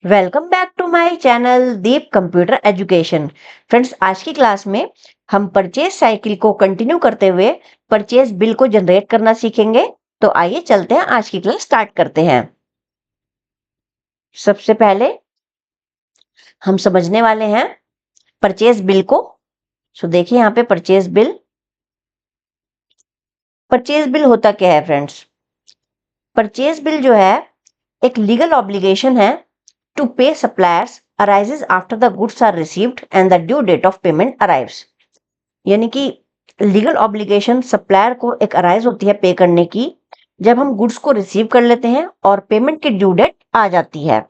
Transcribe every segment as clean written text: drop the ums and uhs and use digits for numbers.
Welcome back to my channel Deep computer education. Friends, आज की class में हम परचेज साइकिल को कंटिन्यू करते हुए परचेज बिल को जनरेट करना सीखेंगे। तो आइए चलते हैं, आज की क्लास स्टार्ट करते हैं। सबसे पहले हम समझने वाले हैं परचेज बिल को। सो देखिए यहाँ पे परचेज बिल होता क्या है फ्रेंड्स। परचेज बिल जो है एक लीगल ऑब्लिगेशन है to pay suppliers arises after the goods are received and the due date of payment arrives। यानी कि लीगल ऑब्लिगेशन सप्लायर को एक अराइज होती है पे करने की जब हम गुड्स को रिसीव कर लेते हैं और पेमेंट की ड्यू डेट आ जाती है।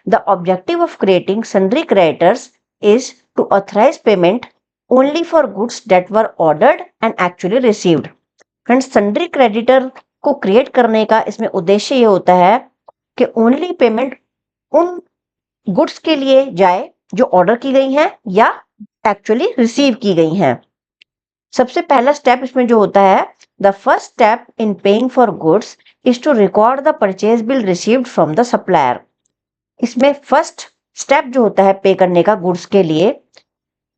The objective of creating sundry creditors is to authorize payment only for goods that were ordered and actually received. Friends, sundry creditor को क्रिएट करने का इसमें उद्देश्य ये होता है कि ओनली पेमेंट उन गुड्स के लिए जाए जो ऑर्डर की गई हैं या एक्चुअली रिसीव की गई हैं। सबसे पहला स्टेप इसमें जो होता है, the first step in paying for goods is to record the purchase bill received from the supplier. इसमें फर्स्ट स्टेप जो होता है पे करने का गुड्स के लिए,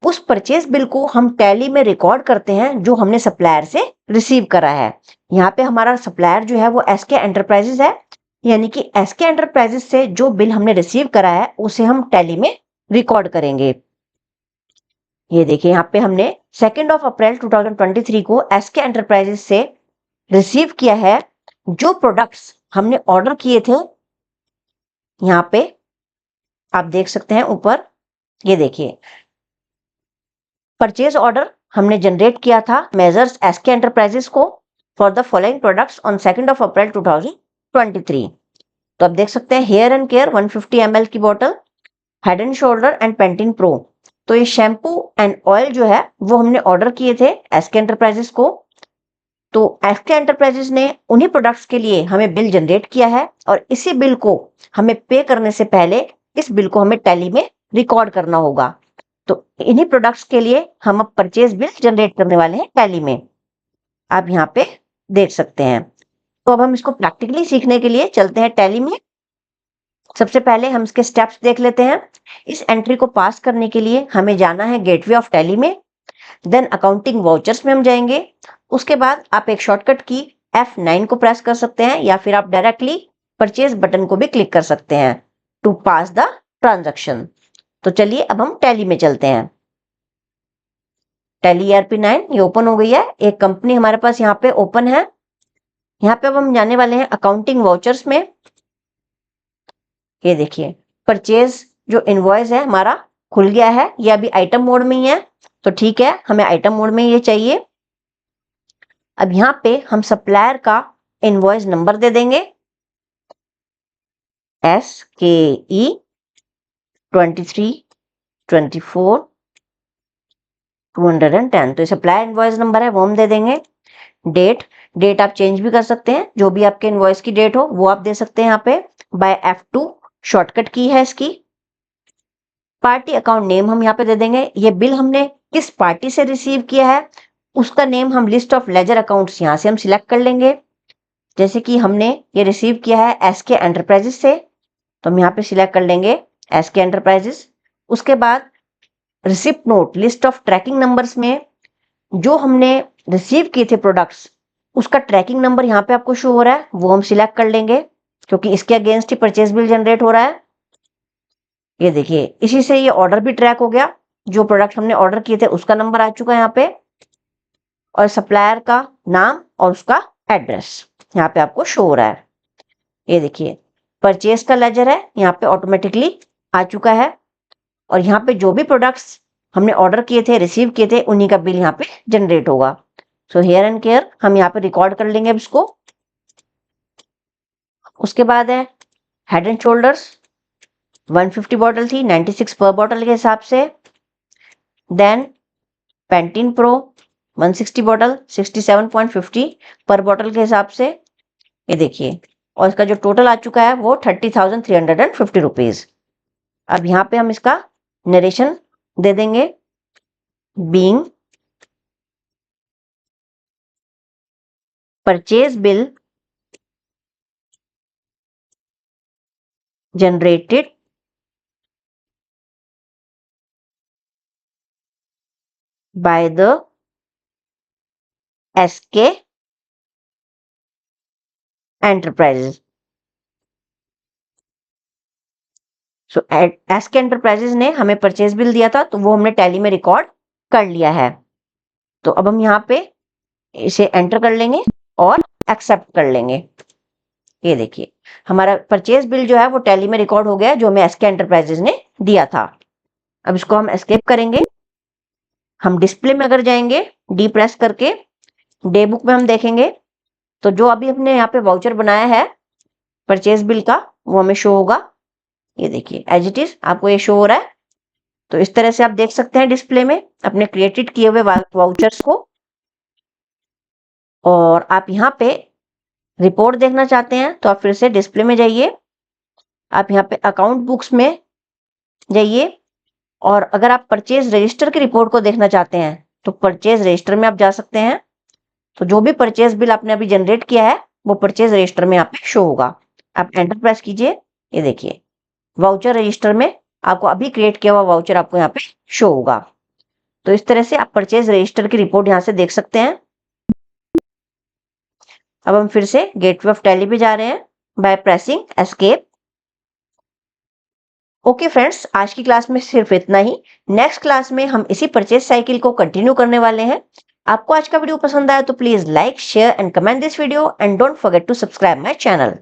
उस परचेज बिल को हम टैली में रिकॉर्ड करते हैं जो हमने सप्लायर से रिसीव करा है। यहाँ पे हमारा सप्लायर जो है वो एसके एंटरप्राइजेज है, यानी कि एसके एंटरप्राइजेज से जो बिल हमने रिसीव करा है उसे हम टैली में रिकॉर्ड करेंगे। ये देखिए यहाँ पे हमने 2 अप्रैल 2023 को एसके एंटरप्राइजेज से रिसीव किया है जो प्रोडक्ट्स हमने ऑर्डर किए थे। यहाँ पे आप देख सकते हैं ऊपर, ये देखिए परचेज ऑर्डर हमने जनरेट किया था मेजर्स एसके एंटरप्राइजेज को for the following products on 2 अप्रैल 2023। तो आप देख सकते हैं हेयर एंड केयर 150 ml की बोतल, head and shoulder and Pantene Pro. तो ये शैम्पू एंड ऑयल जो है वो हमने ऑर्डर किए थे एसके एंटरप्राइजेस को। तो एसके एंटरप्राइजेस ने उन्हीं प्रोडक्ट्स के लिए हमें बिल जनरेट किया है और इसी बिल को हमें पे करने से पहले इस बिल को हमें टैली में रिकॉर्ड करना होगा। तो इन्हीं प्रोडक्ट्स के लिए हम अब परचेज बिल जनरेट करने वाले हैं टैली में, आप यहाँ पे देख सकते हैं। तो अब हम इसको प्रैक्टिकली सीखने के लिए चलते हैं टैली में। सबसे पहले हम इसके स्टेप्स देख लेते हैं। इस एंट्री को पास करने के लिए हमें जाना है गेटवे ऑफ टैली में, देन अकाउंटिंग वाउचर्स में हम जाएंगे। उसके बाद आप एक शॉर्टकट की F9 को प्रेस कर सकते हैं या फिर आप डायरेक्टली परचेज बटन को भी क्लिक कर सकते हैं टू पास द ट्रांजैक्शन। तो चलिए अब हम टैली में चलते हैं। टैली ERP9 ये ओपन हो गई है, एक कंपनी हमारे पास यहाँ पे ओपन है। यहाँ पे अब हम जाने वाले हैं अकाउंटिंग वाउचर्स में। ये देखिए परचेज जो इनवॉइस है हमारा खुल गया है, ये अभी आइटम मोड में ही है तो ठीक है, हमें आइटम मोड में ये चाहिए। अब यहाँ पे हम सप्लायर का इनवॉइस नंबर दे देंगे SKE 2324 तो सप्लायर इनवॉइस नंबर है वो हम दे देंगे। डेट आप चेंज भी कर सकते हैं, जो भी आपके इनवॉइस की डेट हो वो आप दे सकते हैं यहाँ पे। बाय F2 शॉर्टकट की है इसकी। पार्टी अकाउंट नेम हम यहाँ पे दे देंगे, ये बिल हमने किस पार्टी से रिसीव किया है उसका नेम हम लिस्ट ऑफ लेजर अकाउंट्स यहाँ से हम सिलेक्ट कर लेंगे। जैसे कि हमने ये रिसीव किया है एसके एंटरप्राइजेस से, तो हम यहाँ पे सिलेक्ट कर लेंगे एसके एंटरप्राइजेस। उसके बाद receipt note list of tracking numbers में जो हमने रिसीव किए थे प्रोडक्ट्स उसका ट्रैकिंग नंबर यहाँ पे आपको शो हो रहा है, वो हम सिलेक्ट कर लेंगे क्योंकि इसके अगेंस्ट ही परचेज बिल जनरेट हो रहा है। ये देखिए इसी से ये ऑर्डर भी ट्रैक हो गया, जो प्रोडक्ट हमने ऑर्डर किए थे उसका नंबर आ चुका है यहाँ पे, और सप्लायर का नाम और उसका एड्रेस यहाँ पे आपको शो हो रहा है। ये देखिए परचेज का लेजर है यहाँ पे ऑटोमेटिकली आ चुका है, और यहाँ पे जो भी प्रोडक्ट्स हमने ऑर्डर किए थे रिसीव किए थे उन्हीं का बिल यहाँ पे जनरेट होगा। सो हेयर एंड केयर हम यहाँ पे रिकॉर्ड कर लेंगे अब इसको। उसके बाद है हेड एंड शोल्डर्स 150 बॉटल थी, 96 पर बॉटल के हिसाब से। देन पेंटीन प्रो 160 बॉटल 67.50 पर बॉटल के हिसाब से। ये देखिए और इसका जो टोटल आ चुका है वो 30,350 रुपीज। अब यहाँ पे हम इसका नरेशन दे देंगे, being purchase bill generated by the SK Enterprises. So SK Enterprises ने हमें परचेज बिल दिया था, तो वो हमने टैली में रिकॉर्ड कर लिया है। तो अब हम यहाँ पे इसे एंटर कर लेंगे और एक्सेप्ट कर लेंगे। ये देखिए हमारा परचेज बिल जो है वो टैली में रिकॉर्ड हो गया है, जो हमें SK Enterprises ने दिया था। अब इसको हम एस्केप करेंगे। हम डिस्प्ले में अगर जाएंगे, डी प्रेस करके डे बुक में हम देखेंगे, तो जो अभी हमने यहाँ पे वाउचर बनाया है परचेज बिल का, वो हमें शो होगा। ये देखिए एज इट इज आपको ये शो हो रहा है। तो इस तरह से आप देख सकते हैं डिस्प्ले में अपने क्रिएटेड किए हुए वाउचर्स को। और आप यहाँ पे रिपोर्ट देखना चाहते हैं तो आप फिर से डिस्प्ले में जाइए, आप यहाँ पे अकाउंट बुक्स में जाइए, और अगर आप परचेज रजिस्टर की रिपोर्ट को देखना चाहते हैं तो परचेज रजिस्टर में आप जा सकते हैं। तो जो भी परचेज बिल आपने अभी जनरेट किया है वो परचेज रजिस्टर में यहाँ पे शो होगा। आप एंटर प्रेस कीजिए, ये देखिए वाउचर रजिस्टर में आपको अभी क्रिएट किया हुआ वाउचर आपको यहाँ पे शो होगा। तो इस तरह से आप परचेज रजिस्टर की रिपोर्ट यहाँ से देख सकते हैं। अब हम फिर से गेटवे ऑफ टैली पे जा रहे हैं by pressing escape. Okay friends, आज की क्लास में सिर्फ इतना ही। नेक्स्ट क्लास में हम इसी परचेज साइकिल को कंटिन्यू करने वाले हैं। आपको आज का वीडियो पसंद आया तो please like, share and comment this video and don't forget to subscribe my channel.